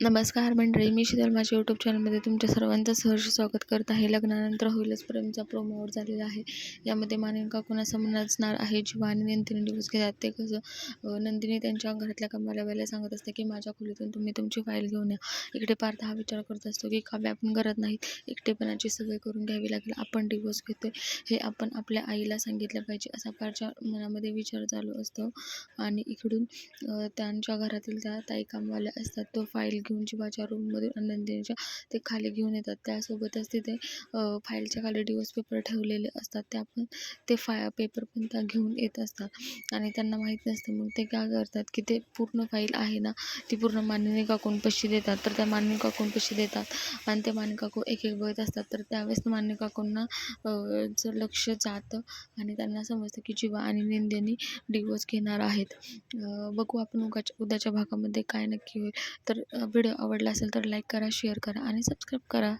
नमस्कार मंडळी, मी शीतल माझ्या यूट्यूब चॅनलमध्ये तुमच्या सर्वांचं सहर्ष स्वागत करत आहे. लग्नानंतर होईलच प्रेमचा प्रोमो आउट झालेला आहे. यामध्ये मानवी काकूंना समजणार आहे जेव्हा आणि नंदिनी डिवोर्स घेतात ते कसं. नंदिनी त्यांच्या घरातल्या कामवाल्याला सांगत असते की माझ्या खोलीतून तुम्ही तुमची फाईल घेऊन या. इकडे पार्थ हा विचार करत असतो की काव्य आपण करत नाही, एकटेपणाची सवय करून घ्यावी लागेल, आपण डिवोर्स घेतोय हे आपण आपल्या आईला सांगितलं पाहिजे असा पारच्या मनामध्ये विचार चालू असतो. आणि इकडून त्यांच्या घरातील त्या ताई कामवाल्या असतात तो फाईल घेऊन जीवाच्या रूममधून नंदिनीच्या ते खाली घेऊन येतात. त्यासोबतच तिथे फाईलच्या खाली डिवोर्स पेपर ठेवलेले असतात. त्या पण ते पेपर पण त्या घेऊन येत असतात आणि त्यांना माहीत नसतं. मग ते काय करतात की ते पूर्ण फाईल आहे ना ती पूर्ण मानवी काकूंपाशी देतात. तर त्या मानवी काकूंपाशी देतात आणि ते मानवी काकू एक एक बघत असतात. तर त्यावेळेस मानवी काकूंना लक्ष जातं आणि त्यांना समजतं की जीवा आणि नंदिनी डिवोर्स घेणार आहेत. बघू आपण उद्याच्या भागामध्ये काय नक्की होईल. तर व्हिडिओ आवडला असेल तर लाईक करा, शेअर करा आणि सबस्क्राईब करा.